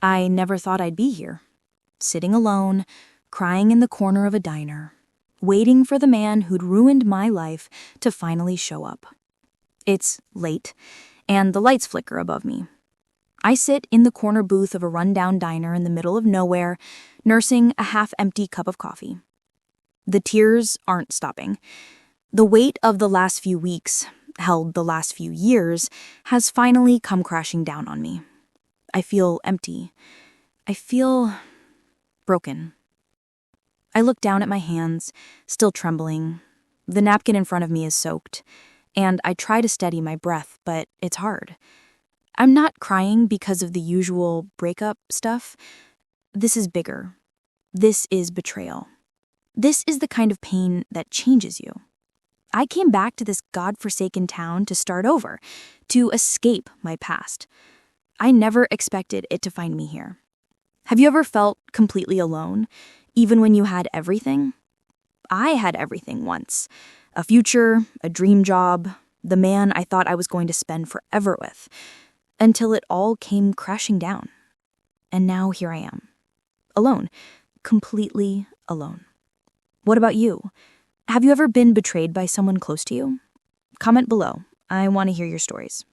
I never thought I'd be here, sitting alone, crying in the corner of a diner, waiting for the man who'd ruined my life to finally show up. It's late, and the lights flicker above me. I sit in the corner booth of a rundown diner in the middle of nowhere, nursing a half-empty cup of coffee. The tears aren't stopping. The weight of the last few weeks, held the last few years, has finally come crashing down on me. I feel empty. I feel broken. I look down at my hands, still trembling. The napkin in front of me is soaked, and I try to steady my breath, but it's hard. I'm not crying because of the usual breakup stuff. This is bigger. This is betrayal. This is the kind of pain that changes you. I came back to this godforsaken town to start over, to escape my past. I never expected it to find me here. Have you ever felt completely alone, even when you had everything? I had everything once. A future, a dream job, the man I thought I was going to spend forever with, until it all came crashing down. And now here I am. Alone. Completely alone. What about you? Have you ever been betrayed by someone close to you? Comment below. I want to hear your stories.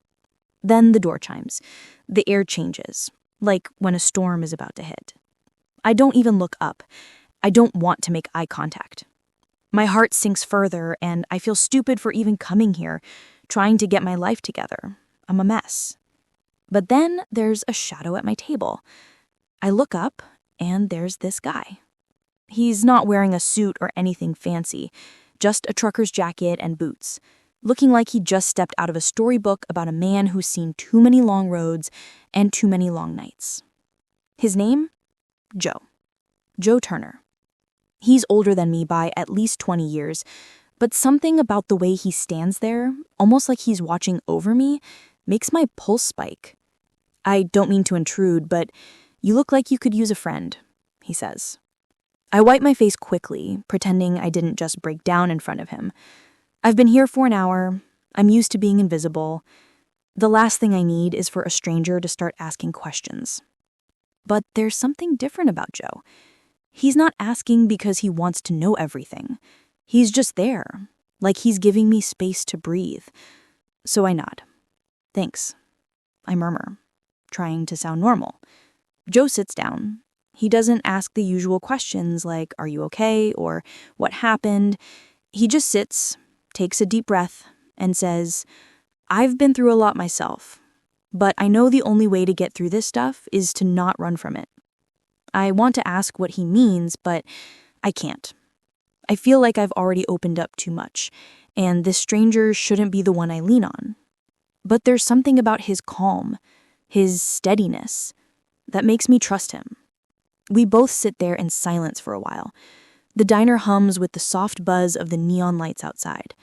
Then the door chimes. The air changes, like when a storm is about to hit. I don't even look up. I don't want to make eye contact. My heart sinks further, and I feel stupid for even coming here, trying to get my life together. I'm a mess. But then there's a shadow at my table. I look up, and there's this guy. He's not wearing a suit or anything fancy, just a trucker's jacket and boots, looking like he just stepped out of a storybook about a man who's seen too many long roads and too many long nights. His name? Joe. Joe Turner. He's older than me by at least 20 years, but something about the way he stands there, almost like he's watching over me, makes my pulse spike. I don't mean to intrude, but you look like you could use a friend, he says. I wipe my face quickly, pretending I didn't just break down in front of him. I've been here for an hour. I'm used to being invisible. The last thing I need is for a stranger to start asking questions. But there's something different about Joe. He's not asking because he wants to know everything. He's just there, like he's giving me space to breathe. So I nod. Thanks. I murmur, trying to sound normal. Joe sits down. He doesn't ask the usual questions like, "Are you okay?" or "What happened?" He just sits, takes a deep breath, and says, "I've been through a lot myself, but I know the only way to get through this stuff is to not run from it." I want to ask what he means, but I can't. I feel like I've already opened up too much, and this stranger shouldn't be the one I lean on. But there's something about his calm, his steadiness, that makes me trust him. We both sit there in silence for a while. The diner hums with the soft buzz of the neon lights outside.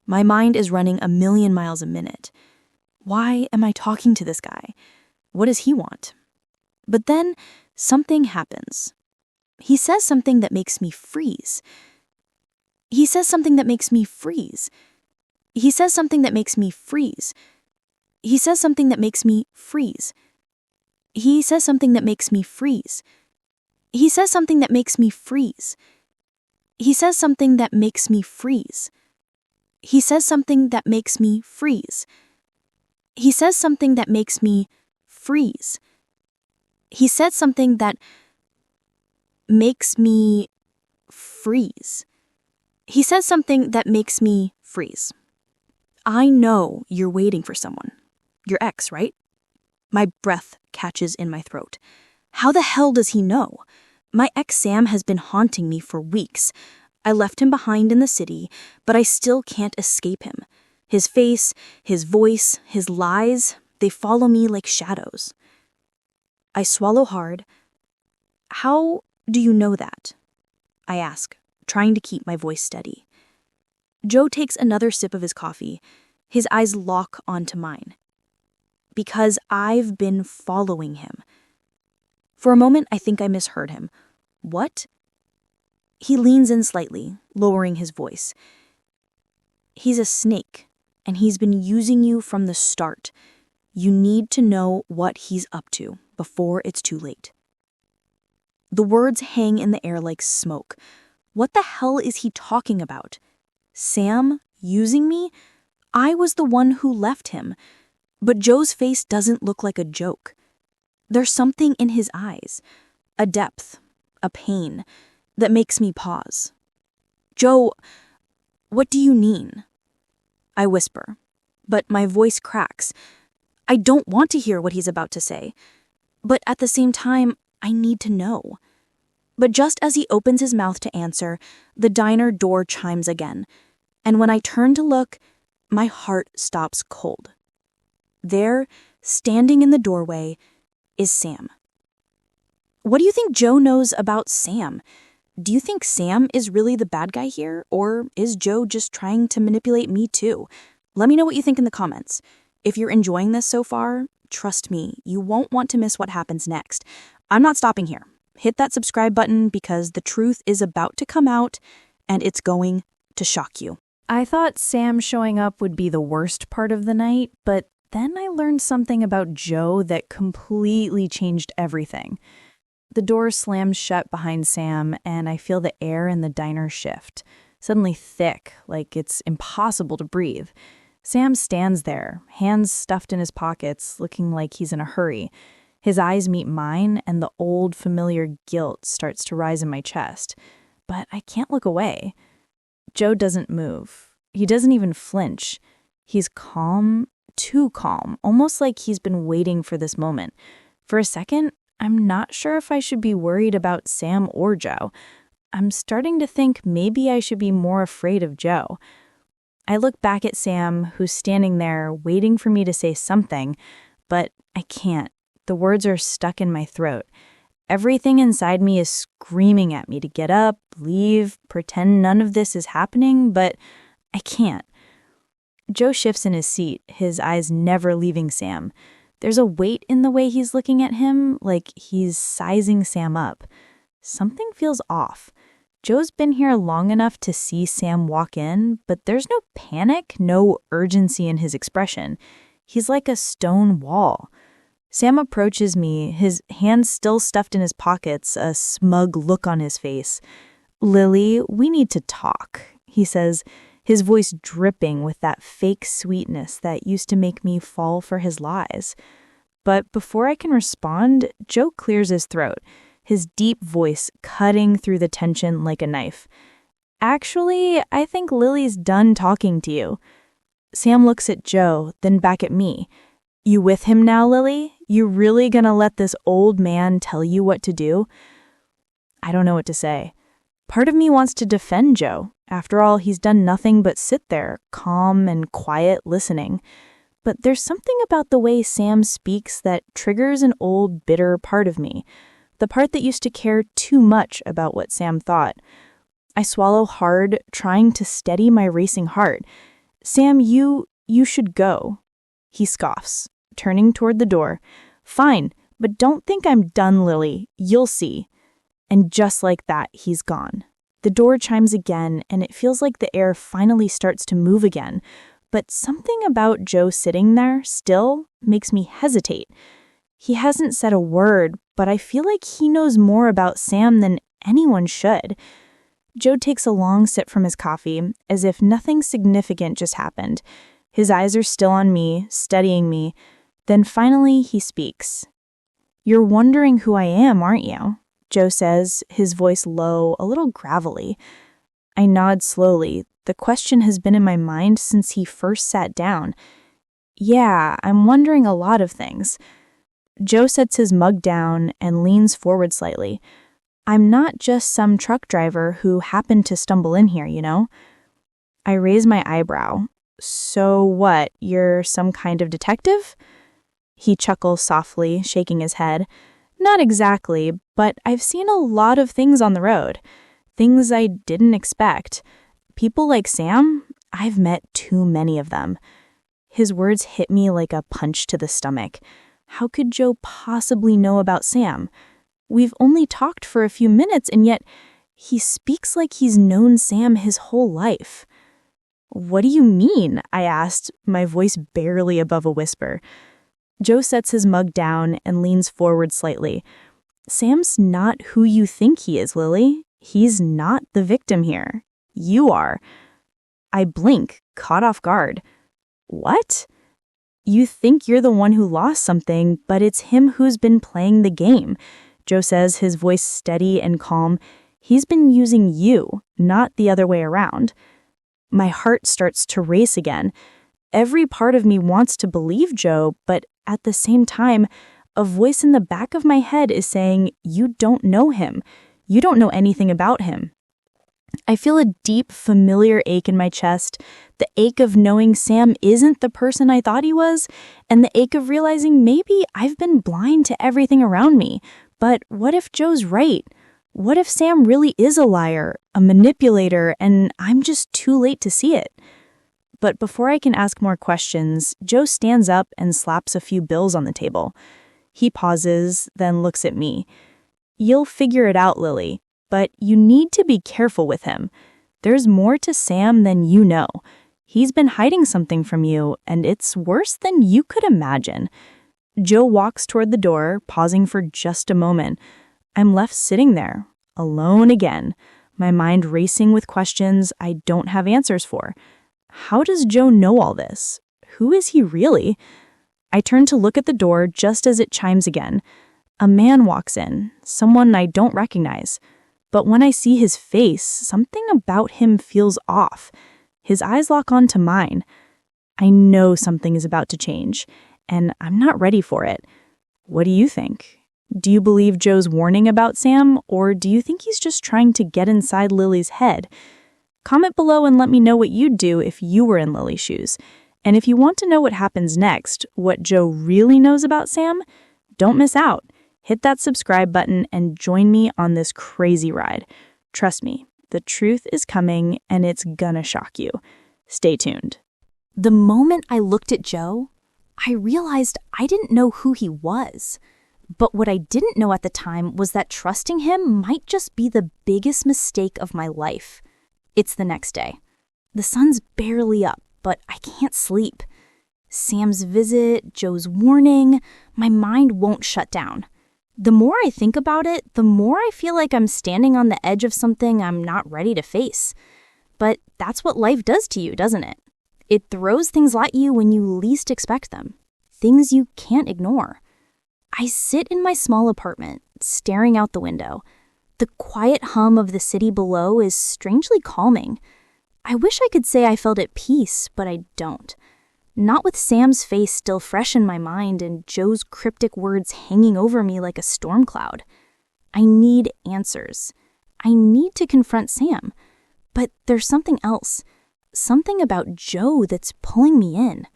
My mind is running 1,000,000 miles a minute. Why am I talking to this guy? What does he want? But then something happens. He says something that makes me freeze. He says something that makes me freeze. He says something that makes me freeze. He says something that makes me freeze. He says something that makes me freeze. He says something that makes me freeze. He says something that makes me freeze. He says something that makes me freeze. He says something that makes me freeze. He said something that makes me freeze. He says something that makes me freeze. I know you're waiting for someone. Your ex, right? My breath catches in my throat. How the hell does he know? My ex Sam has been haunting me for weeks. I left him behind in the city, but I still can't escape him. His face, his voice, his lies, they follow me like shadows. I swallow hard. How do you know that? I ask, trying to keep my voice steady. Joe takes another sip of his coffee. His eyes lock onto mine. Because I've been following him. For a moment, I think I misheard him. What? He leans in slightly, lowering his voice. He's a snake, and he's been using you from the start. You need to know what he's up to before it's too late." The words hang in the air like smoke. What the hell is he talking about? Sam using me? I was the one who left him. But Joe's face doesn't look like a joke. There's something in his eyes, a depth, a pain, that makes me pause. "Joe, what do you mean?" I whisper, but my voice cracks. I don't want to hear what he's about to say, but at the same time, I need to know. But just as he opens his mouth to answer, the diner door chimes again, and when I turn to look, my heart stops cold. There, standing in the doorway, is Sam. What do you think Joe knows about Sam? Do you think Sam is really the bad guy here, or is Joe just trying to manipulate me too? Let me know what you think in the comments. If you're enjoying this so far, trust me, you won't want to miss what happens next. I'm not stopping here. Hit that subscribe button because the truth is about to come out, and it's going to shock you. I thought Sam showing up would be the worst part of the night, but then I learned something about Joe that completely changed everything. The door slams shut behind Sam, and I feel the air in the diner shift, suddenly thick, like it's impossible to breathe. Sam stands there, hands stuffed in his pockets, looking like he's in a hurry. His eyes meet mine, and the old, familiar guilt starts to rise in my chest. But I can't look away. Joe doesn't move. He doesn't even flinch. He's calm, too calm, almost like he's been waiting for this moment. For a second, I'm not sure if I should be worried about Sam or Joe. I'm starting to think maybe I should be more afraid of Joe. I look back at Sam, who's standing there waiting for me to say something, but I can't. The words are stuck in my throat. Everything inside me is screaming at me to get up, leave, pretend none of this is happening, but I can't. Joe shifts in his seat, his eyes never leaving Sam. There's a weight in the way he's looking at him, like he's sizing Sam up. Something feels off. Joe's been here long enough to see Sam walk in, but there's no panic, no urgency in his expression. He's like a stone wall. Sam approaches me, his hands still stuffed in his pockets, a smug look on his face. "Lily, we need to talk," he says, his voice dripping with that fake sweetness that used to make me fall for his lies. But before I can respond, Joe clears his throat, his deep voice cutting through the tension like a knife. "Actually, I think Lily's done talking to you." Sam looks at Joe, then back at me. "You with him now, Lily? You really gonna let this old man tell you what to do?" I don't know what to say. Part of me wants to defend Joe. After all, he's done nothing but sit there, calm and quiet, listening. But there's something about the way Sam speaks that triggers an old, bitter part of me. The part that used to care too much about what Sam thought. I swallow hard, trying to steady my racing heart. "Sam, you should go." He scoffs, turning toward the door. "Fine, but don't think I'm done, Lily. You'll see." And just like that, he's gone. The door chimes again, and it feels like the air finally starts to move again. But something about Joe sitting there, still, makes me hesitate. He hasn't said a word, but I feel like he knows more about Sam than anyone should. Joe takes a long sip from his coffee, as if nothing significant just happened. His eyes are still on me, studying me. Then finally he speaks. "You're wondering who I am, aren't you?" Joe says, his voice low, a little gravelly. I nod slowly. The question has been in my mind since he first sat down. "Yeah, I'm wondering a lot of things." Joe sets his mug down and leans forward slightly. "I'm not just some truck driver who happened to stumble in here, you know?" I raise my eyebrow. "So what, you're some kind of detective?" He chuckles softly, shaking his head. "Not exactly, but I've seen a lot of things on the road. Things I didn't expect. People like Sam, I've met too many of them." His words hit me like a punch to the stomach. How could Joe possibly know about Sam? We've only talked for a few minutes, and yet he speaks like he's known Sam his whole life. "What do you mean?" I asked, my voice barely above a whisper. Joe sets his mug down and leans forward slightly. Sam's not who you think he is, Lily. He's not the victim here. You are. I blink, caught off guard. What? You think you're the one who lost something, but it's him who's been playing the game. Joe says, his voice steady and calm. He's been using you, not the other way around. My heart starts to race again. Every part of me wants to believe Joe, but at the same time, a voice in the back of my head is saying, you don't know him. You don't know anything about him. I feel a deep, familiar ache in my chest, the ache of knowing Sam isn't the person I thought he was, and the ache of realizing maybe I've been blind to everything around me. But what if Joe's right? What if Sam really is a liar, a manipulator, and I'm just too late to see it? But before I can ask more questions, Joe stands up and slaps a few bills on the table. He pauses, then looks at me. You'll figure it out, Lily, but you need to be careful with him. There's more to Sam than you know. He's been hiding something from you, and it's worse than you could imagine. Joe walks toward the door, pausing for just a moment. I'm left sitting there, alone again, my mind racing with questions I don't have answers for. How does Joe know all this? Who is he really? I turn to look at the door just as it chimes again. A man walks in, someone I don't recognize. But when I see his face, something about him feels off. His eyes lock onto mine. I know something is about to change, and I'm not ready for it. What do you think? Do you believe Joe's warning about Sam, or do you think he's just trying to get inside Lily's head? Comment below and let me know what you'd do if you were in Lily's shoes. And if you want to know what happens next, what Joe really knows about Sam, don't miss out. Hit that subscribe button and join me on this crazy ride. Trust me, the truth is coming and it's gonna shock you. Stay tuned. The moment I looked at Joe, I realized I didn't know who he was. But what I didn't know at the time was that trusting him might just be the biggest mistake of my life. It's the next day. The sun's barely up, but I can't sleep. Sam's visit, Joe's warning, my mind won't shut down. The more I think about it, the more I feel like I'm standing on the edge of something I'm not ready to face. But that's what life does to you, doesn't it? It throws things at you when you least expect them. Things you can't ignore. I sit in my small apartment, staring out the window. The quiet hum of the city below is strangely calming. I wish I could say I felt at peace, but I don't. Not with Sam's face still fresh in my mind and Joe's cryptic words hanging over me like a storm cloud. I need answers. I need to confront Sam. But there's something else. Something about Joe that's pulling me in.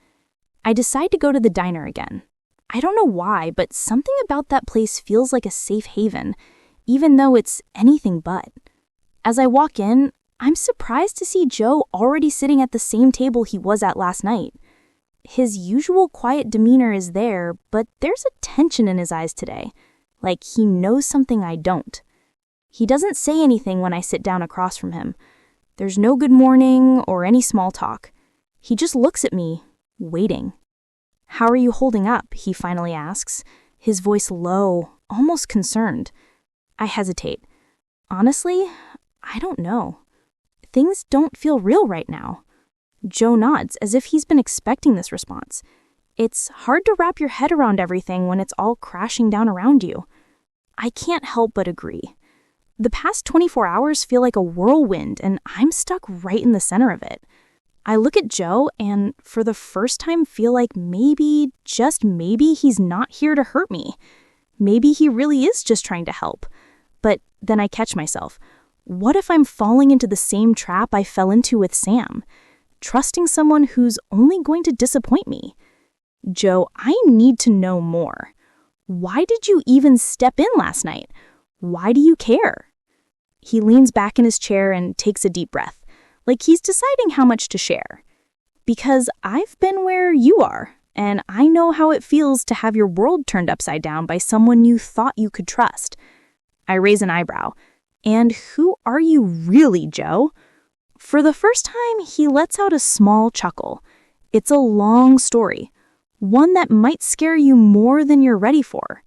I decide to go to the diner again. I don't know why, but something about that place feels like a safe haven, even though it's anything but. As I walk in, I'm surprised to see Joe already sitting at the same table he was at last night. His usual quiet demeanor is there, but there's a tension in his eyes today, like he knows something I don't. He doesn't say anything when I sit down across from him. There's no good morning or any small talk. He just looks at me, waiting. How are you holding up? He finally asks, his voice low, almost concerned. I hesitate. Honestly, I don't know. Things don't feel real right now. Joe nods as if he's been expecting this response. It's hard to wrap your head around everything when it's all crashing down around you. I can't help but agree. The past 24 hours feel like a whirlwind, and I'm stuck right in the center of it. I look at Joe and, for the first time, feel like maybe, just maybe, he's not here to hurt me. Maybe he really is just trying to help. But then I catch myself. What if I'm falling into the same trap I fell into with Sam? Trusting someone who's only going to disappoint me? Joe, I need to know more. Why did you even step in last night? Why do you care? He leans back in his chair and takes a deep breath, like he's deciding how much to share. Because I've been where you are, and I know how it feels to have your world turned upside down by someone you thought you could trust. I raise an eyebrow. And who are you really, Joe? For the first time, he lets out a small chuckle. It's a long story. one that might scare you more than you're ready for.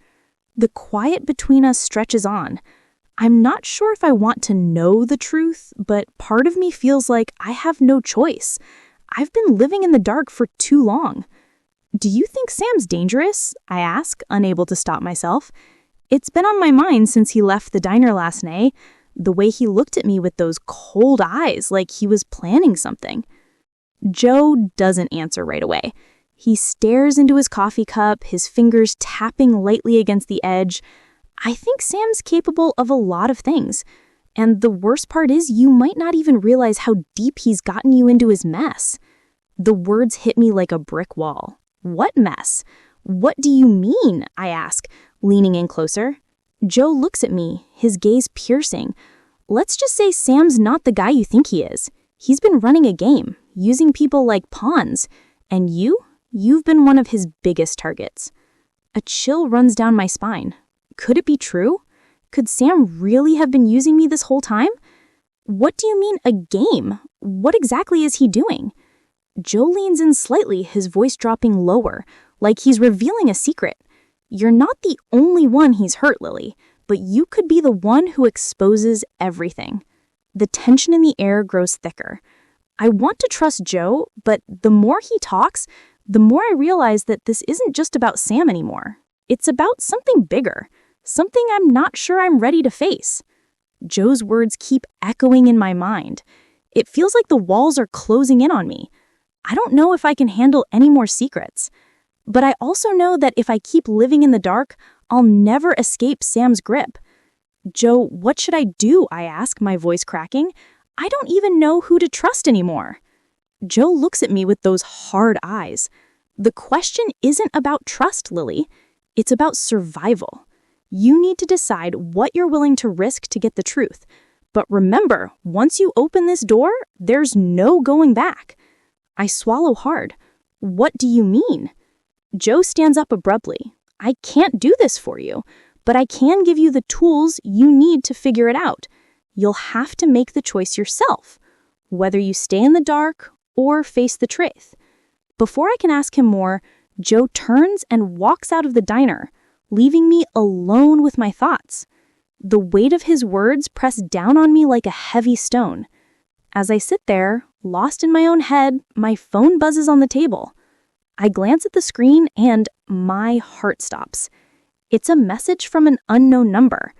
The quiet between us stretches on. I'm not sure if I want to know the truth, but part of me feels like I have no choice. I've been living in the dark for too long. Do you think Sam's dangerous? I ask, unable to stop myself. It's been on my mind since he left the diner last night, the way he looked at me with those cold eyes like he was planning something. Joe doesn't answer right away. He stares into his coffee cup, his fingers tapping lightly against the edge. I think Sam's capable of a lot of things. And the worst part is you might not even realize how deep he's gotten you into his mess. The words hit me like a brick wall. What mess? What do you mean? I ask, leaning in closer. Joe looks at me, his gaze piercing. Let's just say Sam's not the guy you think he is. He's been running a game, using people like pawns. And you've been one of his biggest targets. A chill runs down my spine. Could it be true? Could Sam really have been using me this whole time? What do you mean, a game? What exactly is he doing? Joe leans in slightly, his voice dropping lower, like he's revealing a secret. You're not the only one he's hurt, Lily, but you could be the one who exposes everything. The tension in the air grows thicker. I want to trust Joe, but the more he talks, the more I realize that this isn't just about Sam anymore. It's about something bigger, something I'm not sure I'm ready to face. Joe's words keep echoing in my mind. It feels like the walls are closing in on me. I don't know if I can handle any more secrets. But I also know that if I keep living in the dark, I'll never escape Sam's grip. Joe, what should I do? I ask, my voice cracking. I don't even know who to trust anymore. Joe looks at me with those hard eyes. The question isn't about trust, Lily. It's about survival. You need to decide what you're willing to risk to get the truth. But remember, once you open this door, there's no going back. I swallow hard. What do you mean? Joe stands up abruptly. I can't do this for you, but I can give you the tools you need to figure it out. You'll have to make the choice yourself, whether you stay in the dark or face the truth. Before I can ask him more, Joe turns and walks out of the diner, leaving me alone with my thoughts. The weight of his words pressed down on me like a heavy stone. As I sit there, lost in my own head, my phone buzzes on the table. I glance at the screen and my heart stops. It's a message from an unknown number.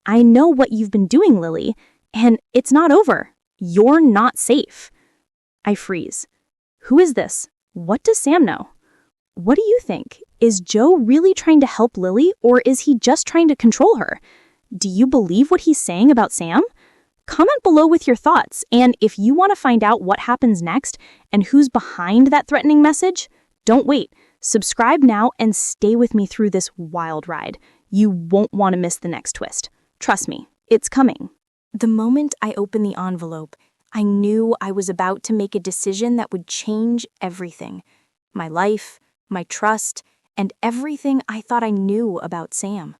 I know what you've been doing, Lily, and it's not over. You're not safe. I freeze. Who is this? What does Sam know? What do you think? Is Joe really trying to help Lily, or is he just trying to control her? Do you believe what he's saying about Sam? Comment below with your thoughts, and if you want to find out what happens next and who's behind that threatening message, don't wait. Subscribe now and stay with me through this wild ride. You won't want to miss the next twist. Trust me, it's coming. The moment I opened the envelope, I knew I was about to make a decision that would change everything. My life, my trust, and everything I thought I knew about Sam.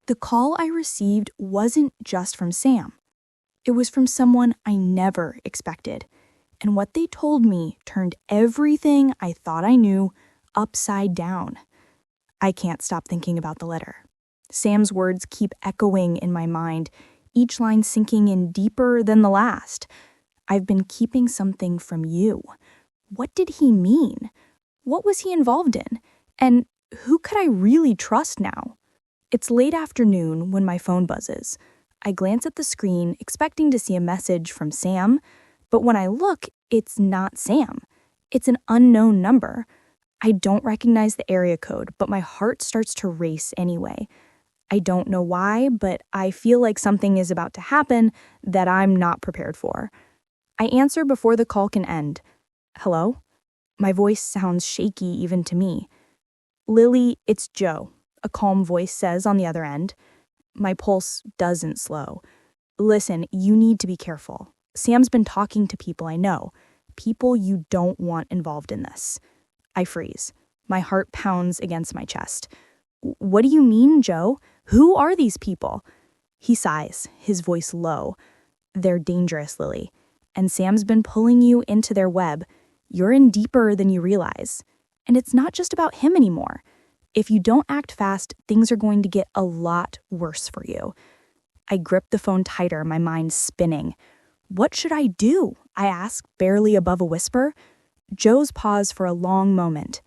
The call I received wasn't just from Sam. It was from someone I never expected. And what they told me turned everything I thought I knew upside down. I can't stop thinking about the letter. Sam's words keep echoing in my mind, each line sinking in deeper than the last. I've been keeping something from you. What did he mean? What was he involved in? And who could I really trust now? It's late afternoon when my phone buzzes. I glance at the screen, expecting to see a message from Sam, but when I look, it's not Sam. It's an unknown number. I don't recognize the area code, but my heart starts to race anyway. I don't know why, but I feel like something is about to happen that I'm not prepared for. I answer before the call can end. Hello? My voice sounds shaky even to me. Lily, it's Joe, a calm voice says on the other end. My pulse doesn't slow. Listen, you need to be careful. Sam's been talking to people I know, people you don't want involved in this. I freeze. My heart pounds against my chest. What do you mean, Joe? Who are these people? He sighs, his voice low. They're dangerous, Lily. And Sam's been pulling you into their web. You're in deeper than you realize. And it's not just about him anymore. If you don't act fast, things are going to get a lot worse for you. I grip the phone tighter, my mind spinning. What should I do? I ask, barely above a whisper. Joe's paused for a long moment.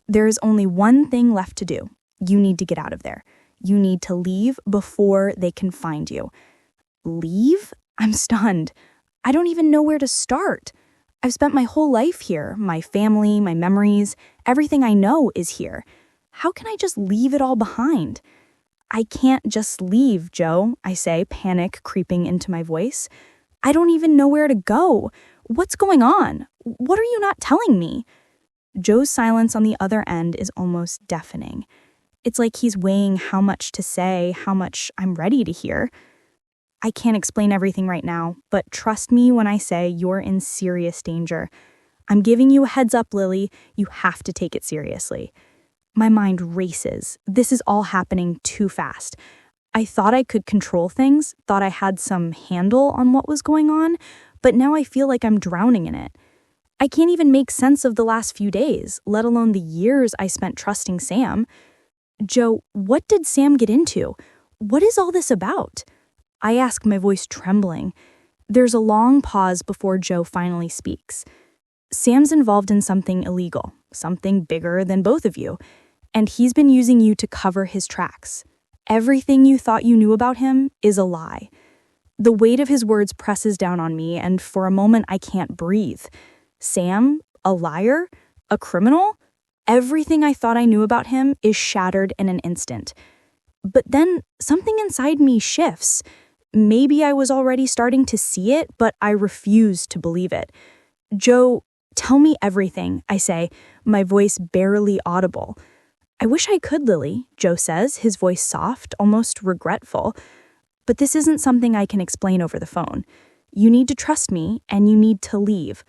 There is only one thing left to do. You need to get out of there. You need to leave before they can find you. Leave? I'm stunned. I don't even know where to start. I've spent my whole life here. My family, my memories, everything I know is here. How can I just leave it all behind? I can't just leave, Joe, I say, panic creeping into my voice. I don't even know where to go. What's going on? What are you not telling me? Joe's silence on the other end is almost deafening. It's like he's weighing how much to say, how much I'm ready to hear. I can't explain everything right now, but trust me when I say you're in serious danger. I'm giving you a heads up, Lily. You have to take it seriously. My mind races. This is all happening too fast. I thought I could control things, thought I had some handle on what was going on, but now I feel like I'm drowning in it. I can't even make sense of the last few days, let alone the years I spent trusting Sam. Joe, what did Sam get into? What is all this about? I ask, my voice trembling. There's a long pause before Joe finally speaks. Sam's involved in something illegal, something bigger than both of you, and he's been using you to cover his tracks. Everything you thought you knew about him is a lie. The weight of his words presses down on me, and for a moment I can't breathe. Sam? A liar? A criminal? Everything I thought I knew about him is shattered in an instant. But then something inside me shifts. Maybe I was already starting to see it, but I refuse to believe it. Joe, tell me everything, I say, my voice barely audible. I wish I could, Lily, Joe says, his voice soft, almost regretful. But this isn't something I can explain over the phone. You need to trust me, and you need to leave.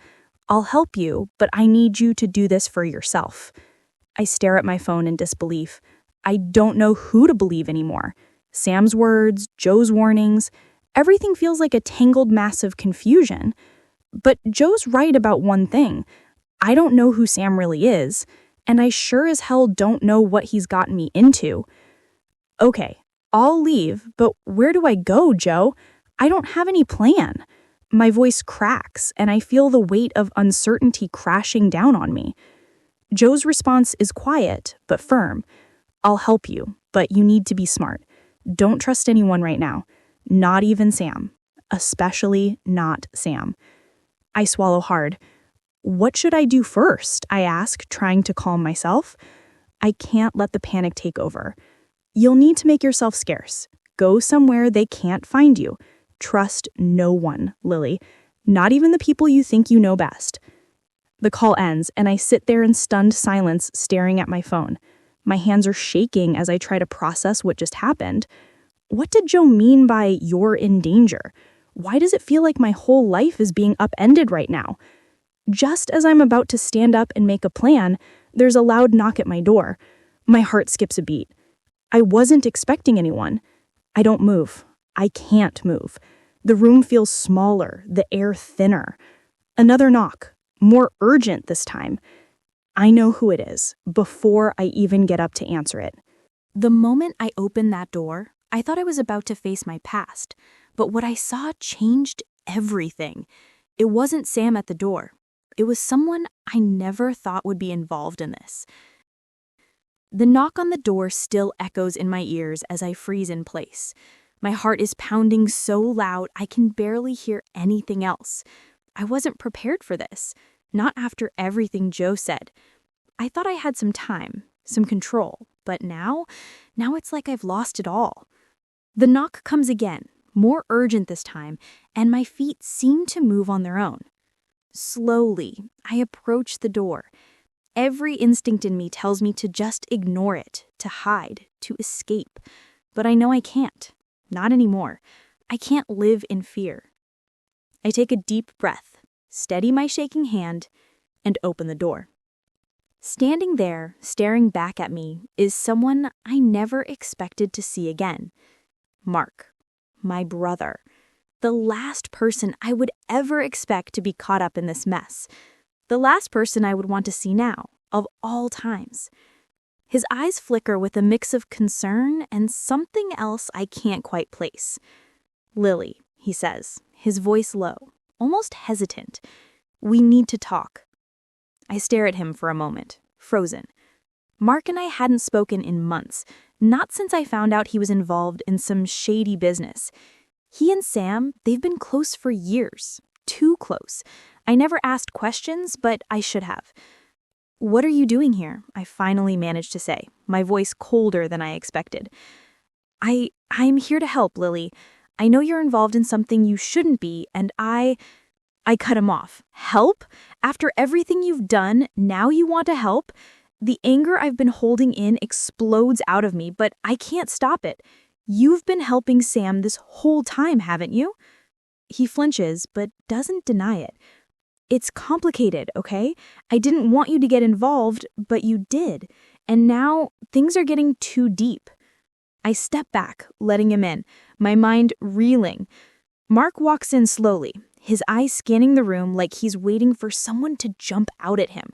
I'll help you, but I need you to do this for yourself. I stare at my phone in disbelief. I don't know who to believe anymore. Sam's words, Joe's warnings, everything feels like a tangled mass of confusion. But Joe's right about one thing. I don't know who Sam really is, and I sure as hell don't know what he's gotten me into. Okay, I'll leave, but where do I go, Joe? I don't have any plan. My voice cracks, and I feel the weight of uncertainty crashing down on me. Joe's response is quiet, but firm. I'll help you, but you need to be smart. Don't trust anyone right now, not even Sam, especially not Sam. I swallow hard. What should I do first? I ask, trying to calm myself. I can't let the panic take over. You'll need to make yourself scarce. Go somewhere they can't find you. Trust no one, Lily, not even the people you think you know best. The call ends, and I sit there in stunned silence, staring at my phone. My hands are shaking as I try to process what just happened. What did Joe mean by "you're in danger"? Why does it feel like my whole life is being upended right now? Just as I'm about to stand up and make a plan, there's a loud knock at my door. My heart skips a beat. I wasn't expecting anyone. I don't move. I can't move. The room feels smaller, the air thinner. Another knock, more urgent this time. I know who it is, before I even get up to answer it. The moment I opened that door, I thought I was about to face my past, but what I saw changed everything. It wasn't Sam at the door. It was someone I never thought would be involved in this. The knock on the door still echoes in my ears as I freeze in place. My heart is pounding so loud I can barely hear anything else. I wasn't prepared for this, not after everything Joe said. I thought I had some time, some control, but now it's like I've lost it all. The knock comes again, more urgent this time, and my feet seem to move on their own. Slowly, I approach the door. Every instinct in me tells me to just ignore it, to hide, to escape. But I know I can't. Not anymore. I can't live in fear. I take a deep breath, steady my shaking hand, and open the door. Standing there, staring back at me, is someone I never expected to see again. Mark, my brother. The last person I would ever expect to be caught up in this mess. The last person I would want to see now, of all times. His eyes flicker with a mix of concern and something else I can't quite place. "Lily," he says, his voice low, almost hesitant. "We need to talk." I stare at him for a moment, frozen. Mark and I hadn't spoken in months, not since I found out he was involved in some shady business. He and Sam, they've been close for years, too close. I never asked questions, but I should have. "What are you doing here?" I finally managed to say, my voice colder than I expected. I'm here to help, Lily. I know you're involved in something you shouldn't be, and I cut him off. "Help? After everything you've done, now you want to help?" The anger I've been holding in explodes out of me, but I can't stop it. "You've been helping Sam this whole time, haven't you?" He flinches, but doesn't deny it. "It's complicated, okay? I didn't want you to get involved, but you did. And now things are getting too deep." I step back, letting him in, my mind reeling. Mark walks in slowly, his eyes scanning the room like he's waiting for someone to jump out at him.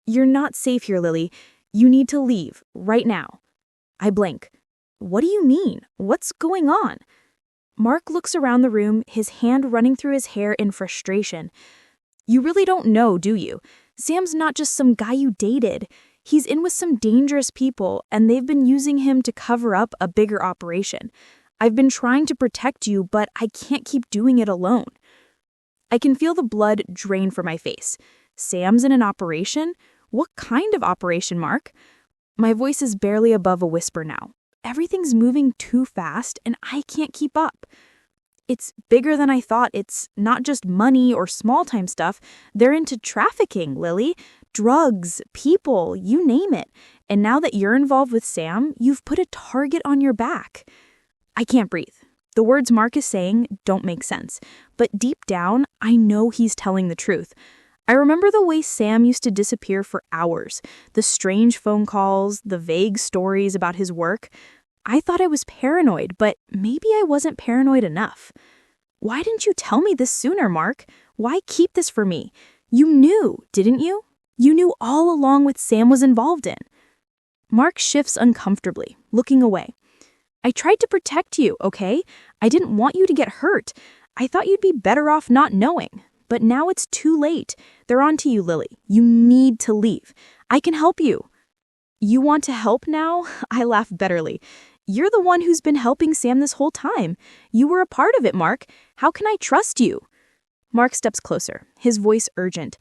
"You're not safe here, Lily. You need to leave, right now." I blink. "What do you mean? What's going on?" Mark looks around the room, his hand running through his hair in frustration. "You really don't know, do you? Sam's not just some guy you dated. He's in with some dangerous people, and they've been using him to cover up a bigger operation. I've been trying to protect you, but I can't keep doing it alone." I can feel the blood drain from my face. Sam's in an operation? What kind of operation, Mark? My voice is barely above a whisper now. Everything's moving too fast, and I can't keep up. "It's bigger than I thought. It's not just money or small-time stuff. They're into trafficking, Lily. Drugs, people, you name it. And now that you're involved with Sam, you've put a target on your back." I can't breathe. The words Mark is saying don't make sense. But deep down, I know he's telling the truth. I remember the way Sam used to disappear for hours, the strange phone calls, the vague stories about his work. I thought I was paranoid, but maybe I wasn't paranoid enough. "Why didn't you tell me this sooner, Mark? Why keep this for me? You knew, didn't you? You knew all along what Sam was involved in." Mark shifts uncomfortably, looking away. "I tried to protect you, okay? I didn't want you to get hurt. I thought you'd be better off not knowing. But now it's too late. They're on to you, Lily. You need to leave. I can help you." "You want to help now?" I laugh bitterly. "You're the one who's been helping Sam this whole time. You were a part of it, Mark. How can I trust you?" Mark steps closer, his voice urgent.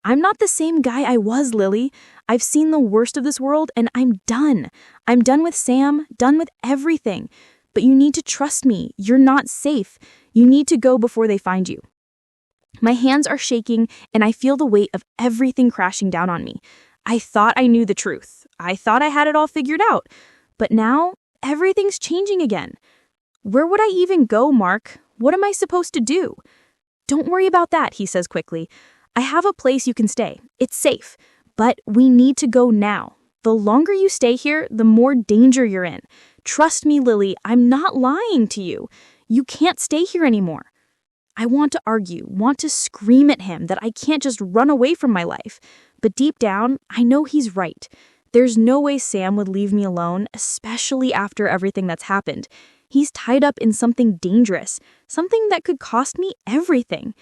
"I'm not the same guy I was, Lily. I've seen the worst of this world, and I'm done. I'm done with Sam, done with everything. But you need to trust me. You're not safe. You need to go before they find you." My hands are shaking, and I feel the weight of everything crashing down on me. I thought I knew the truth. I thought I had it all figured out. But now, everything's changing again. Where would I even go, Mark? What am I supposed to do? "Don't worry about that," he says quickly. "I have a place you can stay. It's safe. But we need to go now. The longer you stay here, the more danger you're in. Trust me, Lily, I'm not lying to you. You can't stay here anymore. I want to argue, want to scream at him that I can't just run away from my life. But deep down, I know he's right. There's no way Sam would leave me alone, especially after everything that's happened. He's tied up in something dangerous, something that could cost me everything.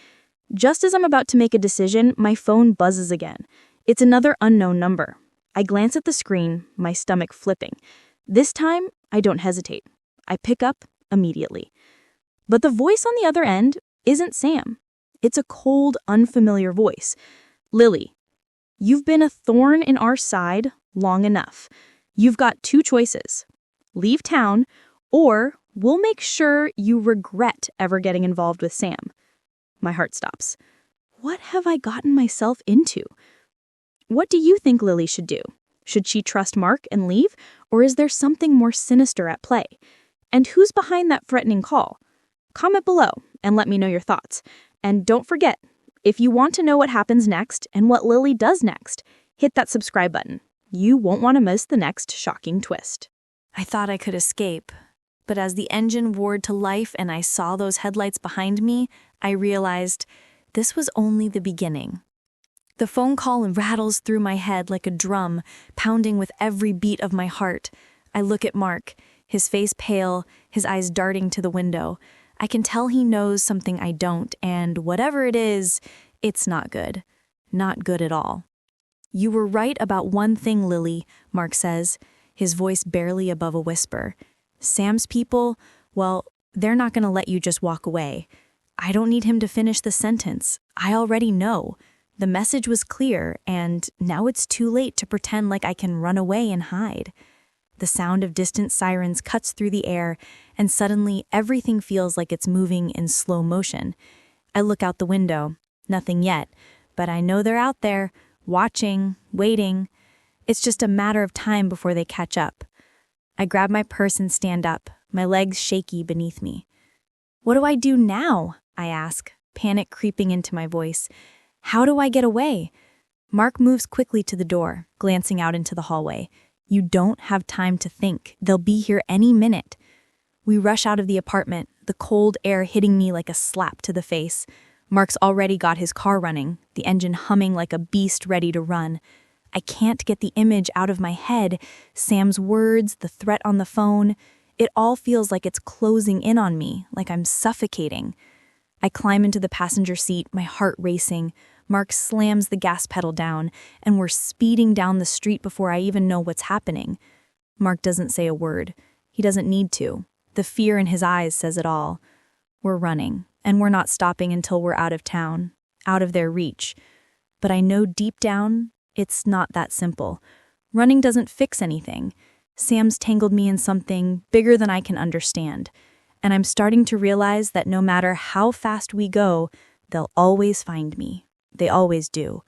Just as I'm about to make a decision, my phone buzzes again. It's another unknown number. I glance at the screen, my stomach flipping. This time, I don't hesitate. I pick up immediately. But the voice on the other end isn't Sam. It's a cold, unfamiliar voice. Lily, you've been a thorn in our side long enough. You've got two choices. Leave town, or we'll make sure you regret ever getting involved with Sam. My heart stops. What have I gotten myself into? What do you think Lily should do? Should she trust Mark and leave, or is there something more sinister at play? And who's behind that threatening call? Comment below and let me know your thoughts. And don't forget, if you want to know what happens next and what Lily does next, hit that subscribe button. You won't want to miss the next shocking twist. I thought I could escape, but as the engine roared to life and I saw those headlights behind me, I realized this was only the beginning. The phone call rattles through my head like a drum, pounding with every beat of my heart. I look at Mark, his face pale, his eyes darting to the window. I can tell he knows something I don't, and whatever it is, it's not good. Not good at all. You were right about one thing, Lily, Mark says, his voice barely above a whisper. Sam's people, well, they're not going to let you just walk away. I don't need him to finish the sentence. I already know. The message was clear, and now it's too late to pretend like I can run away and hide. The sound of distant sirens cuts through the air, and suddenly everything feels like it's moving in slow motion. I look out the window. Nothing yet, but I know they're out there, watching, waiting. It's just a matter of time before they catch up. I grab my purse and stand up, my legs shaky beneath me. What do I do now? I ask, panic creeping into my voice. How do I get away? Mark moves quickly to the door, glancing out into the hallway. You don't have time to think. They'll be here any minute. We rush out of the apartment, the cold air hitting me like a slap to the face. Mark's already got his car running, the engine humming like a beast ready to run. I can't get the image out of my head. Sam's words, the threat on the phone. It all feels like it's closing in on me, like I'm suffocating. I climb into the passenger seat, my heart racing. Mark slams the gas pedal down, and we're speeding down the street before I even know what's happening. Mark doesn't say a word. He doesn't need to. The fear in his eyes says it all. We're running, and we're not stopping until we're out of town, out of their reach. But I know deep down, it's not that simple. Running doesn't fix anything. Sam's tangled me in something bigger than I can understand. And I'm starting to realize that no matter how fast we go, they'll always find me. They always do.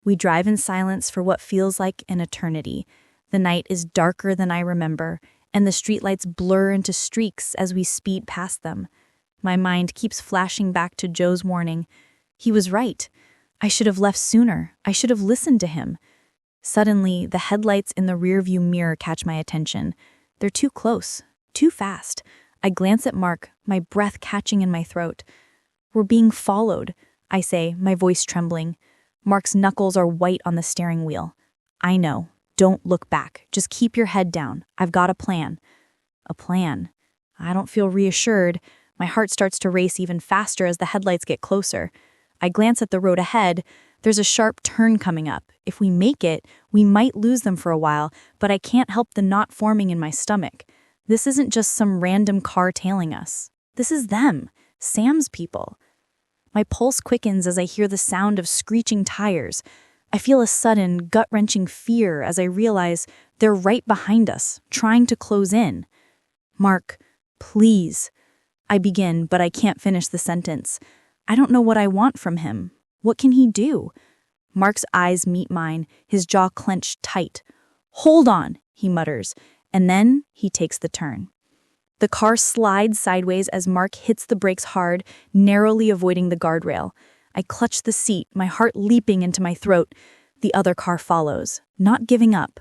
We drive in silence for what feels like an eternity. The night is darker than I remember, and the streetlights blur into streaks as we speed past them. My mind keeps flashing back to Joe's warning. He was right. I should have left sooner. I should have listened to him. Suddenly, the headlights in the rearview mirror catch my attention. They're too close, too fast. I glance at Mark, my breath catching in my throat. We're being followed, I say, my voice trembling. Mark's knuckles are white on the steering wheel. I know. Don't look back. Just keep your head down. I've got a plan. A plan? I don't feel reassured. My heart starts to race even faster as the headlights get closer. I glance at the road ahead. There's a sharp turn coming up. If we make it, we might lose them for a while, but I can't help the knot forming in my stomach. This isn't just some random car tailing us. This is them, Sam's people. My pulse quickens as I hear the sound of screeching tires. I feel a sudden, gut-wrenching fear as I realize they're right behind us, trying to close in. Mark, please. I begin, but I can't finish the sentence. I don't know what I want from him. What can he do? Mark's eyes meet mine, his jaw clenched tight. Hold on, he mutters. And then he takes the turn. The car slides sideways as Mark hits the brakes hard, narrowly avoiding the guardrail. I clutch the seat, my heart leaping into my throat. The other car follows, not giving up.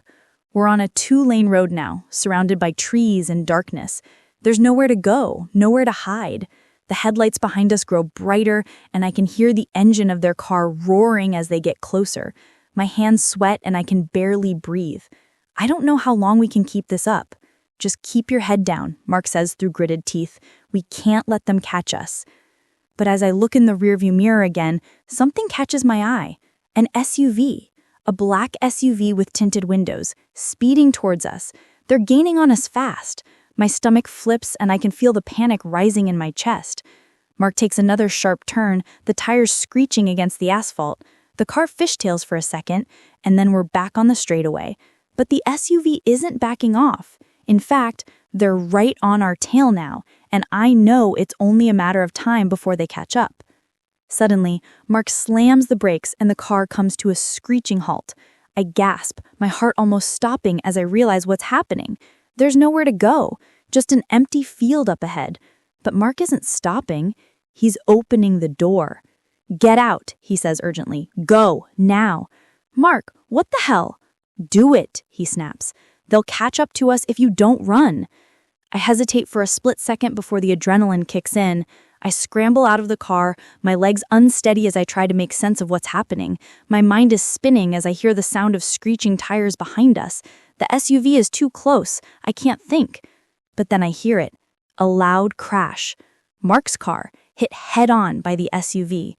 We're on a 2-lane road now, surrounded by trees and darkness. There's nowhere to go, nowhere to hide. The headlights behind us grow brighter, and I can hear the engine of their car roaring as they get closer. My hands sweat, and I can barely breathe. I don't know how long we can keep this up. Just keep your head down, Mark says through gritted teeth. We can't let them catch us. But as I look in the rearview mirror again, something catches my eye. An SUV. A black SUV with tinted windows, speeding towards us. They're gaining on us fast. My stomach flips and I can feel the panic rising in my chest. Mark takes another sharp turn, the tires screeching against the asphalt. The car fishtails for a second, and then we're back on the straightaway. But the SUV isn't backing off. In fact, they're right on our tail now, and I know it's only a matter of time before they catch up. Suddenly, Mark slams the brakes and the car comes to a screeching halt. I gasp, my heart almost stopping as I realize what's happening. There's nowhere to go, just an empty field up ahead. But Mark isn't stopping. He's opening the door. "Get out," he says urgently. "Go, now." "Mark, what the hell?" "Do it," he snaps. "They'll catch up to us if you don't run." I hesitate for a split second before the adrenaline kicks in. I scramble out of the car, my legs unsteady as I try to make sense of what's happening. My mind is spinning as I hear the sound of screeching tires behind us. The SUV is too close. I can't think. But then I hear it. A loud crash. Mark's car, hit head-on by the SUV.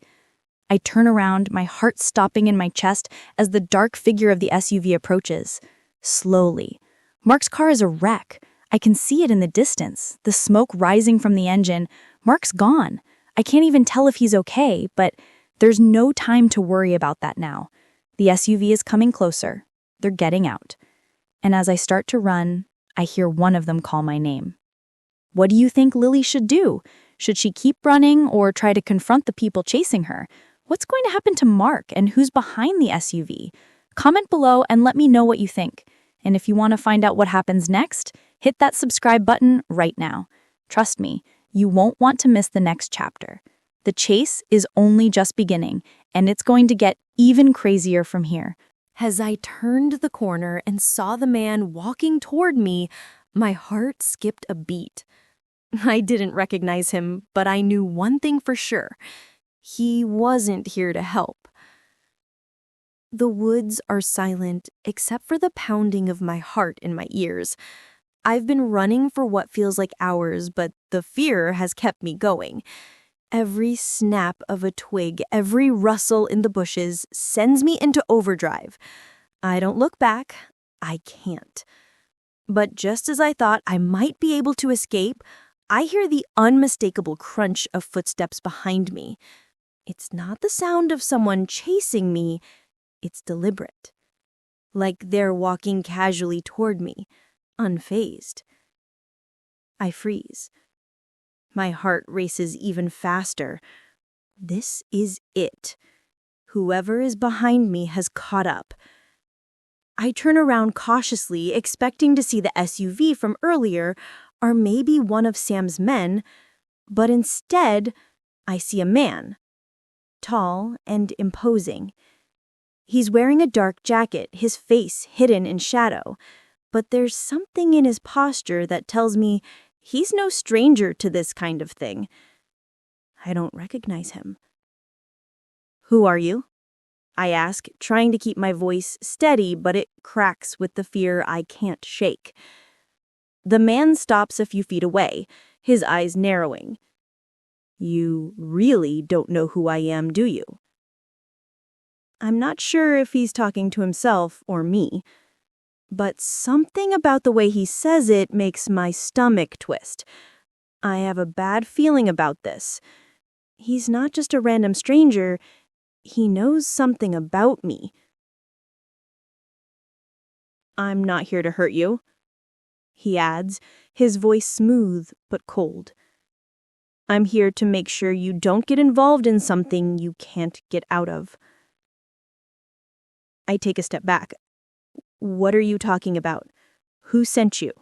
I turn around, my heart stopping in my chest as the dark figure of the SUV approaches. Slowly. Mark's car is a wreck. I can see it in the distance, the smoke rising from the engine. Mark's gone. I can't even tell if he's okay, but there's no time to worry about that now. The SUV is coming closer. They're getting out. And as I start to run, I hear one of them call my name. What do you think Lily should do? Should she keep running or try to confront the people chasing her? What's going to happen to Mark and who's behind the SUV? Comment below and let me know what you think. And if you want to find out what happens next, hit that subscribe button right now. Trust me, you won't want to miss the next chapter. The chase is only just beginning, and it's going to get even crazier from here. As I turned the corner and saw the man walking toward me, my heart skipped a beat. I didn't recognize him, but I knew one thing for sure. He wasn't here to help. The woods are silent except for the pounding of my heart in my ears. I've been running for what feels like hours, but the fear has kept me going. Every snap of a twig, every rustle in the bushes sends me into overdrive. I don't look back. I can't. But just as I thought I might be able to escape, I hear the unmistakable crunch of footsteps behind me. It's not the sound of someone chasing me. It's deliberate. Like they're walking casually toward me, unfazed. I freeze. My heart races even faster. This is it. Whoever is behind me has caught up. I turn around cautiously, expecting to see the SUV from earlier, or maybe one of Sam's men, but instead, I see a man. Tall and imposing. He's wearing a dark jacket, his face hidden in shadow, but there's something in his posture that tells me he's no stranger to this kind of thing. I don't recognize him. "Who are you?" I ask, trying to keep my voice steady, but it cracks with the fear I can't shake. The man stops a few feet away, his eyes narrowing. "You really don't know who I am, do you?" I'm not sure if he's talking to himself or me, but something about the way he says it makes my stomach twist. I have a bad feeling about this. He's not just a random stranger. He knows something about me. "I'm not here to hurt you," he adds, his voice smooth but cold. "I'm here to make sure you don't get involved in something you can't get out of." I take a step back. "What are you talking about? Who sent you?"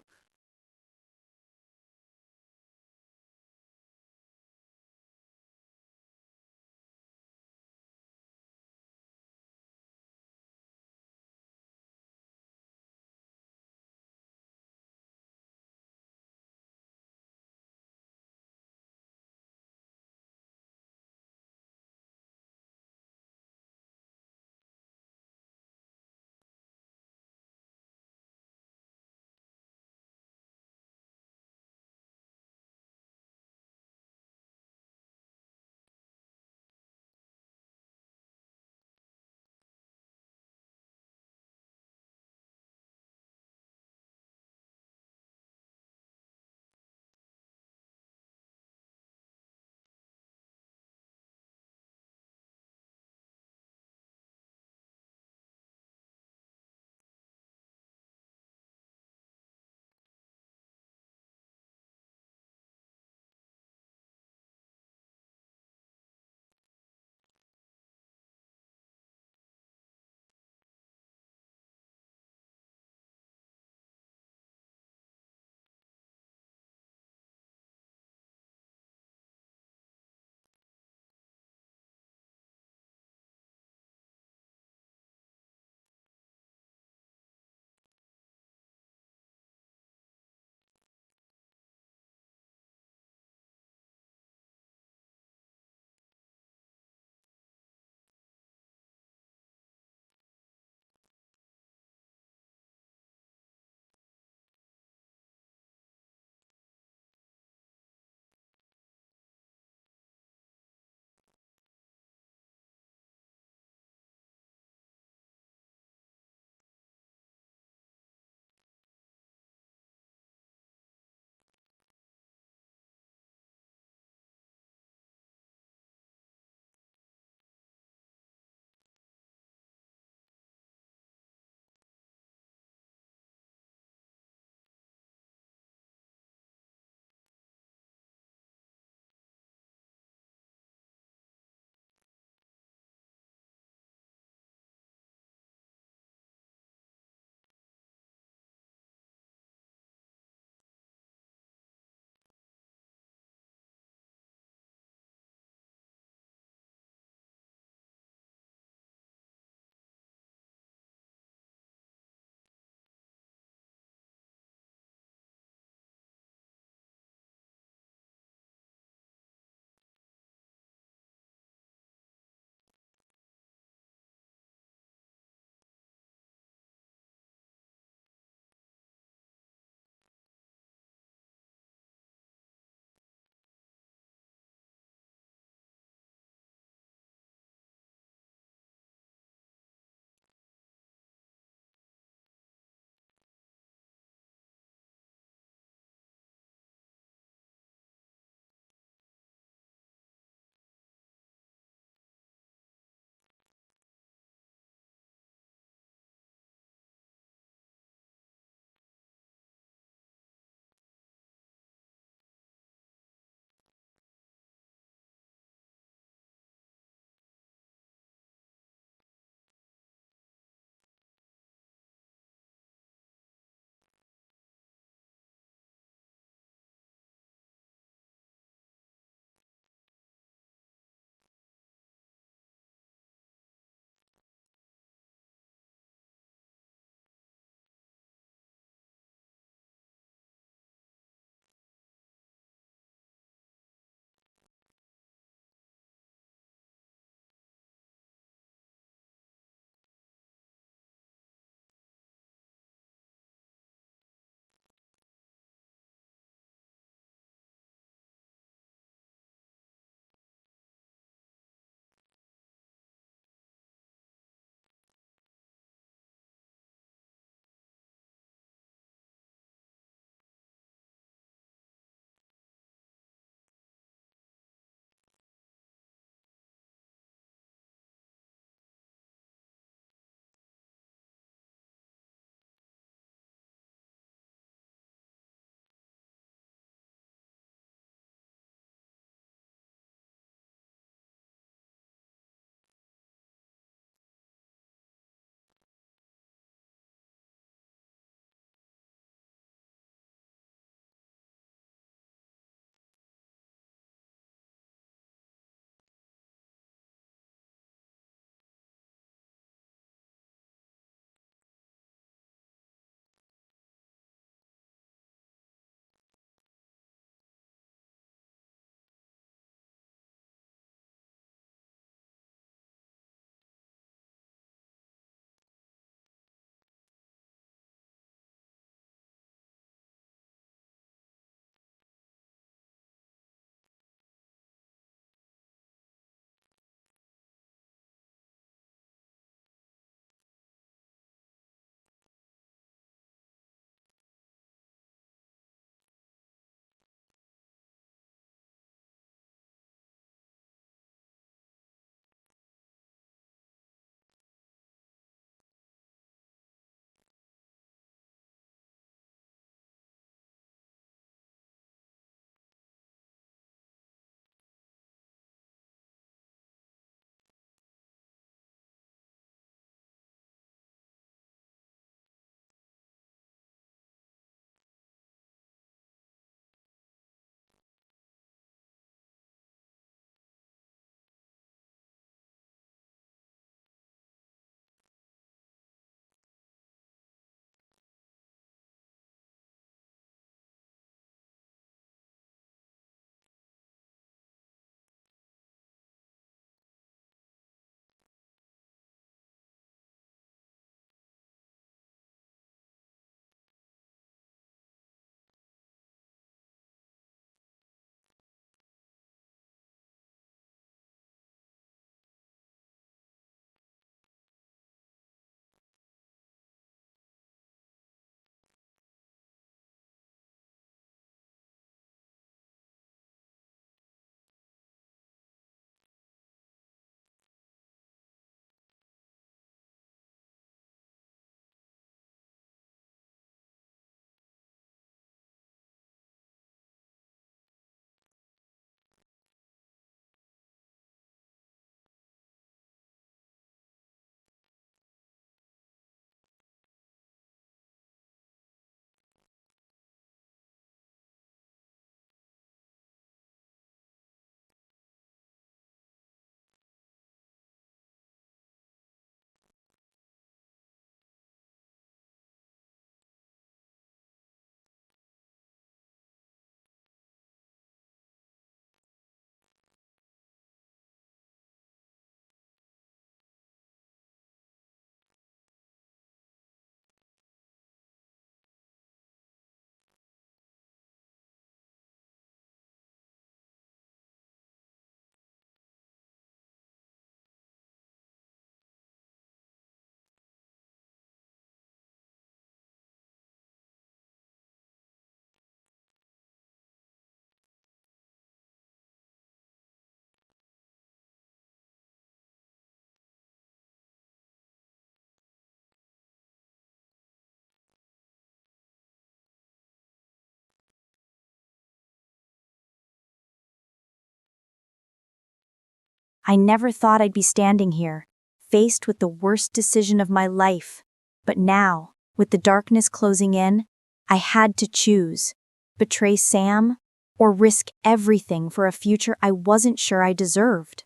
I never thought I'd be standing here, faced with the worst decision of my life. But now, with the darkness closing in, I had to choose: betray Sam or risk everything for a future I wasn't sure I deserved.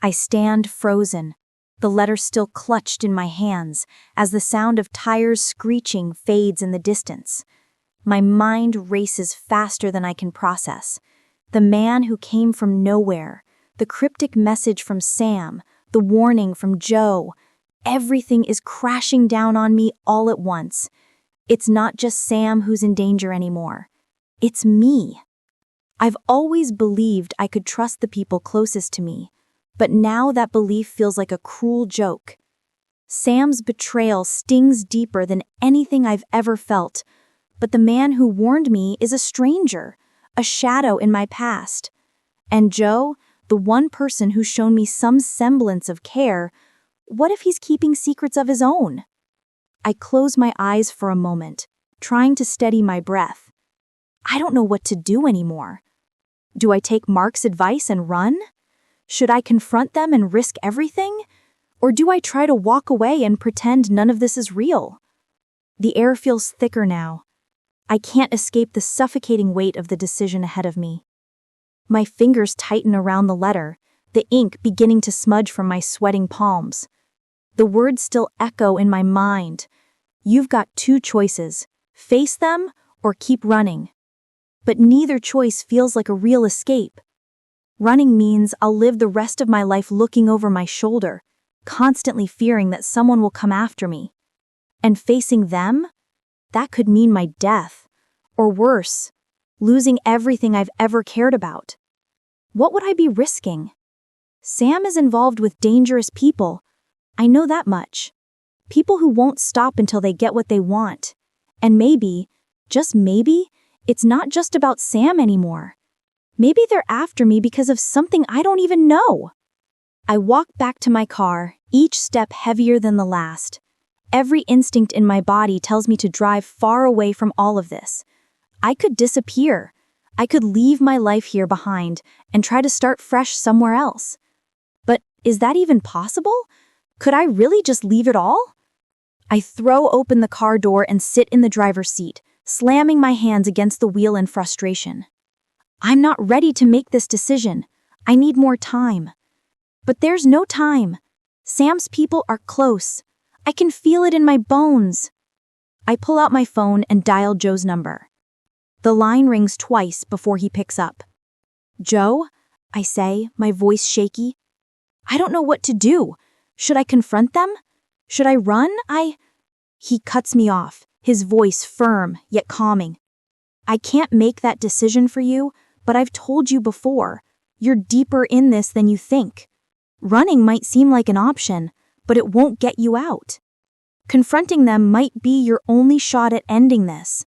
I stand frozen, the letter still clutched in my hands as the sound of tires screeching fades in the distance. My mind races faster than I can process. The man who came from nowhere, the cryptic message from Sam, the warning from Joe, everything is crashing down on me all at once. It's not just Sam who's in danger anymore. It's me. I've always believed I could trust the people closest to me, but now that belief feels like a cruel joke. Sam's betrayal stings deeper than anything I've ever felt, but the man who warned me is a stranger, a shadow in my past. And Joe, the one person who's shown me some semblance of care, what if he's keeping secrets of his own? I close my eyes for a moment, trying to steady my breath. I don't know what to do anymore. Do I take Mark's advice and run? Should I confront them and risk everything? Or do I try to walk away and pretend none of this is real? The air feels thicker now. I can't escape the suffocating weight of the decision ahead of me. My fingers tighten around the letter, the ink beginning to smudge from my sweating palms. The words still echo in my mind. You've got two choices: face them or keep running. But neither choice feels like a real escape. Running means I'll live the rest of my life looking over my shoulder, constantly fearing that someone will come after me. And facing them? That could mean my death, or worse, losing everything I've ever cared about. What would I be risking? Sam is involved with dangerous people. I know that much. People who won't stop until they get what they want. And maybe, just maybe, it's not just about Sam anymore. Maybe they're after me because of something I don't even know. I walk back to my car, each step heavier than the last. Every instinct in my body tells me to drive far away from all of this. I could disappear. I could leave my life here behind and try to start fresh somewhere else. But is that even possible? Could I really just leave it all? I throw open the car door and sit in the driver's seat, slamming my hands against the wheel in frustration. I'm not ready to make this decision. I need more time. But there's no time. Sam's people are close. I can feel it in my bones. I pull out my phone and dial Joe's number. The line rings twice before he picks up. Joe, I say, my voice shaky. I don't know what to do. Should I confront them? Should I run? He cuts me off, his voice firm yet calming. I can't make that decision for you, but I've told you before. You're deeper in this than you think. Running might seem like an option, but it won't get you out. Confronting them might be your only shot at ending this.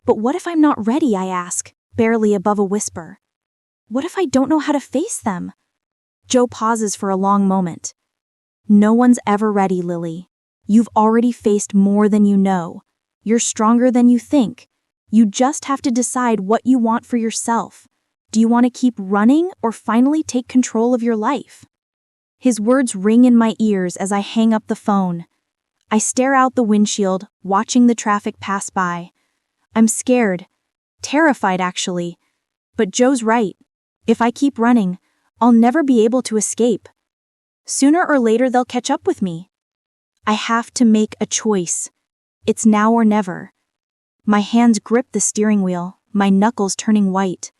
But what if I'm not ready, I ask, barely above a whisper. What if I don't know how to face them? Joe pauses for a long moment. No one's ever ready, Lily. You've already faced more than you know. You're stronger than you think. You just have to decide what you want for yourself. Do you want to keep running or finally take control of your life? His words ring in my ears as I hang up the phone. I stare out the windshield, watching the traffic pass by. I'm scared, terrified actually. But Joe's right. If I keep running, I'll never be able to escape. Sooner or later they'll catch up with me. I have to make a choice. It's now or never. My hands grip the steering wheel, my knuckles turning white.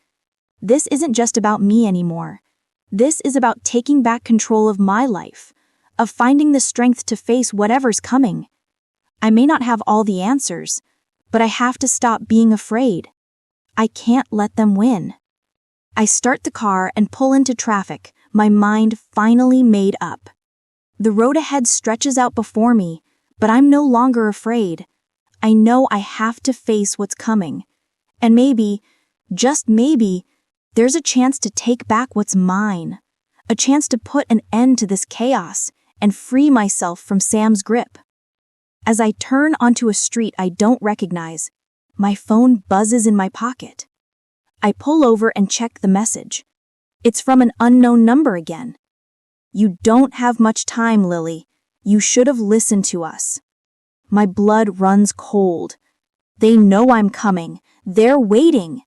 This isn't just about me anymore. This is about taking back control of my life, of finding the strength to face whatever's coming. I may not have all the answers, but I have to stop being afraid. I can't let them win. I start the car and pull into traffic, my mind finally made up. The road ahead stretches out before me, but I'm no longer afraid. I know I have to face what's coming. And maybe, just maybe, there's a chance to take back what's mine. A chance to put an end to this chaos and free myself from Sam's grip. As I turn onto a street I don't recognize, my phone buzzes in my pocket. I pull over and check the message. It's from an unknown number again. You don't have much time, Lily. You should have listened to us. My blood runs cold. They know I'm coming. They're waiting.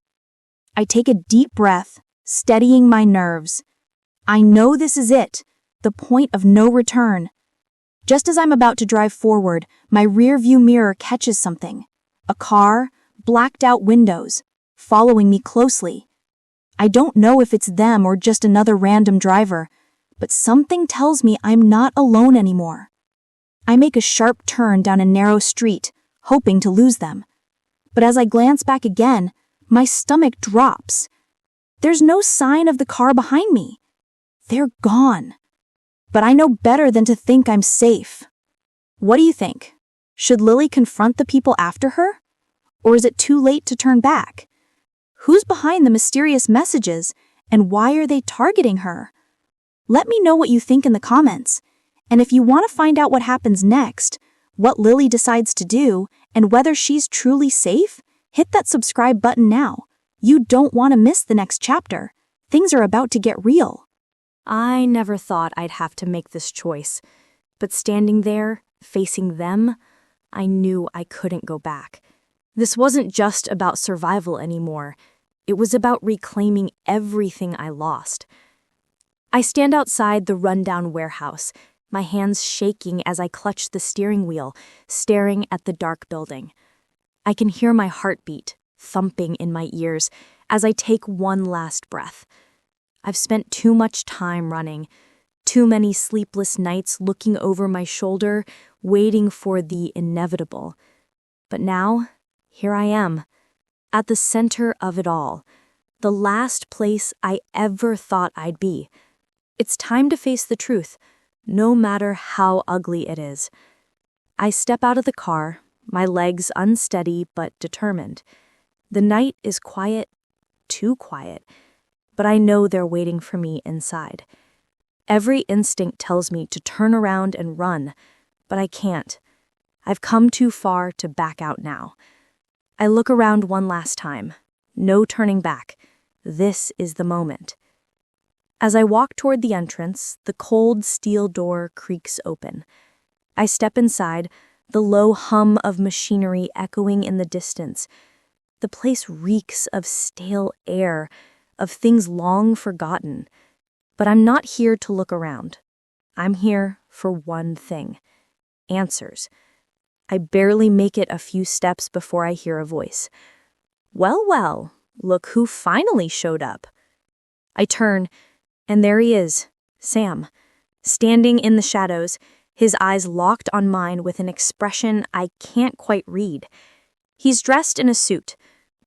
I take a deep breath, steadying my nerves. I know this is it, the point of no return. Just as I'm about to drive forward, my rearview mirror catches something. A car, blacked out windows, following me closely. I don't know if it's them or just another random driver, but something tells me I'm not alone anymore. I make a sharp turn down a narrow street, hoping to lose them. But as I glance back again, my stomach drops. There's no sign of the car behind me. They're gone. But I know better than to think I'm safe. What do you think? Should Lily confront the people after her? Or is it too late to turn back? Who's behind the mysterious messages, and why are they targeting her? Let me know what you think in the comments. And if you want to find out what happens next, what Lily decides to do, and whether she's truly safe, hit that subscribe button now. You don't want to miss the next chapter. Things are about to get real. I never thought I'd have to make this choice, but standing there, facing them, I knew I couldn't go back. This wasn't just about survival anymore. It was about reclaiming everything I lost. I stand outside the rundown warehouse, my hands shaking as I clutch the steering wheel, staring at the dark building. I can hear my heartbeat thumping in my ears as I take one last breath. I've spent too much time running, too many sleepless nights looking over my shoulder, waiting for the inevitable. But now, here I am, at the center of it all, the last place I ever thought I'd be. It's time to face the truth, no matter how ugly it is. I step out of the car, my legs unsteady but determined. The night is quiet, too quiet, but I know they're waiting for me inside. Every instinct tells me to turn around and run, but I can't. I've come too far to back out now. I look around one last time. No turning back. This is the moment. As I walk toward the entrance, the cold steel door creaks open. I step inside, the low hum of machinery echoing in the distance. The place reeks of stale air, of things long forgotten. But I'm not here to look around. I'm here for one thing: answers. I barely make it a few steps before I hear a voice. Well, well, look who finally showed up. I turn, and there he is, Sam, standing in the shadows, his eyes locked on mine with an expression I can't quite read. He's dressed in a suit,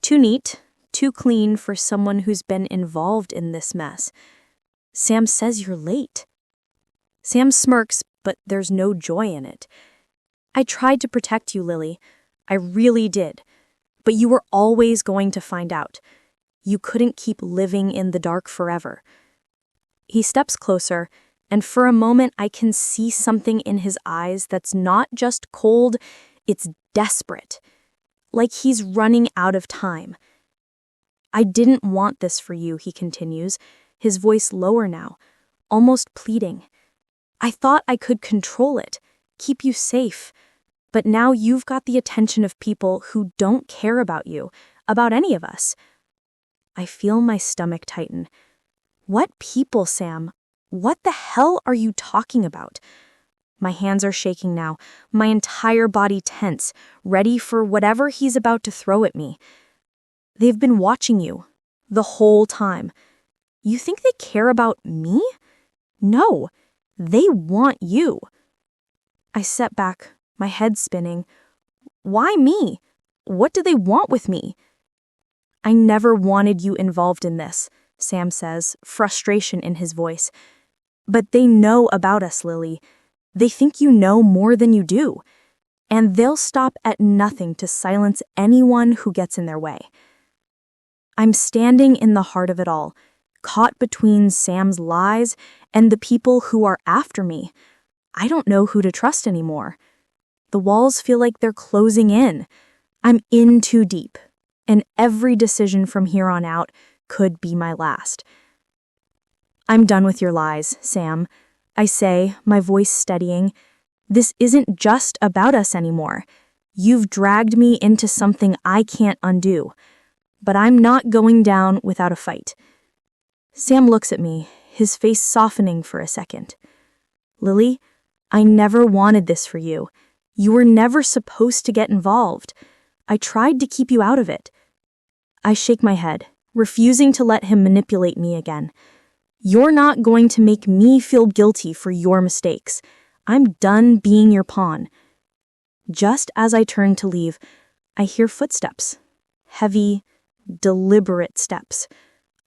too neat, too clean for someone who's been involved in this mess. Sam says you're late. Sam smirks, but there's no joy in it. I tried to protect you, Lily. I really did. But you were always going to find out. You couldn't keep living in the dark forever. He steps closer, and for a moment I can see something in his eyes that's not just cold, it's desperate. Like he's running out of time. I didn't want this for you, he continues, his voice lower now, almost pleading. I thought I could control it, keep you safe. But now you've got the attention of people who don't care about you, about any of us. I feel my stomach tighten. What people, Sam? What the hell are you talking about? My hands are shaking now, my entire body tense, ready for whatever he's about to throw at me. They've been watching you, the whole time. You think they care about me? No, they want you. I step back, my head spinning. Why me? What do they want with me? I never wanted you involved in this, Sam says, frustration in his voice. But they know about us, Lily. They think you know more than you do. And they'll stop at nothing to silence anyone who gets in their way. I'm standing in the heart of it all, caught between Sam's lies and the people who are after me. I don't know who to trust anymore. The walls feel like they're closing in. I'm in too deep, and every decision from here on out could be my last. I'm done with your lies, Sam. I say, my voice steadying. This isn't just about us anymore. You've dragged me into something I can't undo. But I'm not going down without a fight. Sam looks at me, his face softening for a second. Lily, I never wanted this for you. You were never supposed to get involved. I tried to keep you out of it. I shake my head, refusing to let him manipulate me again. You're not going to make me feel guilty for your mistakes. I'm done being your pawn. Just as I turn to leave, I hear footsteps. Heavy, deliberate steps.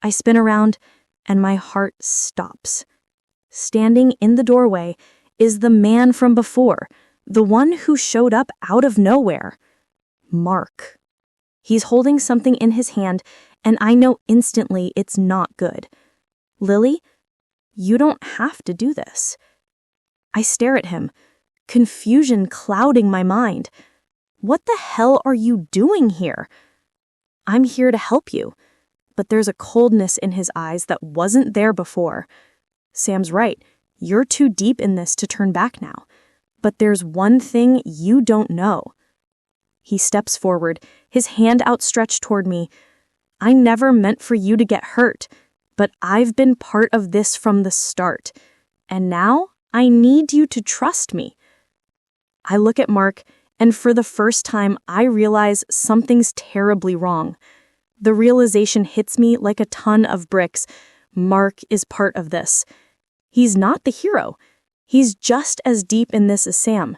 I spin around, and my heart stops. Standing in the doorway is the man from before, the one who showed up out of nowhere. Mark. He's holding something in his hand, and I know instantly it's not good. Lily, you don't have to do this. I stare at him, confusion clouding my mind. What the hell are you doing here? I'm here to help you, but there's a coldness in his eyes that wasn't there before. Sam's right. You're too deep in this to turn back now. But there's one thing you don't know. He steps forward, his hand outstretched toward me. I never meant for you to get hurt, but I've been part of this from the start. And now I need you to trust me. I look at Mark, and for the first time, I realize something's terribly wrong. The realization hits me like a ton of bricks. Mark is part of this. He's not the hero. He's just as deep in this as Sam.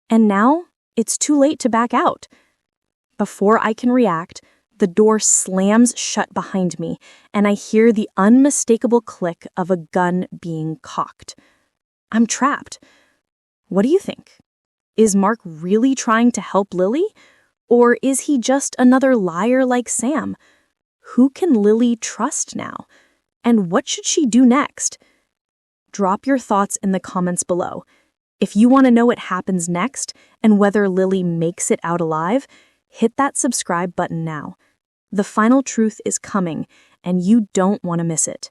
And now, it's too late to back out. Before I can react, the door slams shut behind me, and I hear the unmistakable click of a gun being cocked. I'm trapped. What do you think? Is Mark really trying to help Lily? Or is he just another liar like Sam? Who can Lily trust now? And what should she do next? Drop your thoughts in the comments below. If you want to know what happens next and whether Lily makes it out alive, hit that subscribe button now. The final truth is coming, and you don't want to miss it.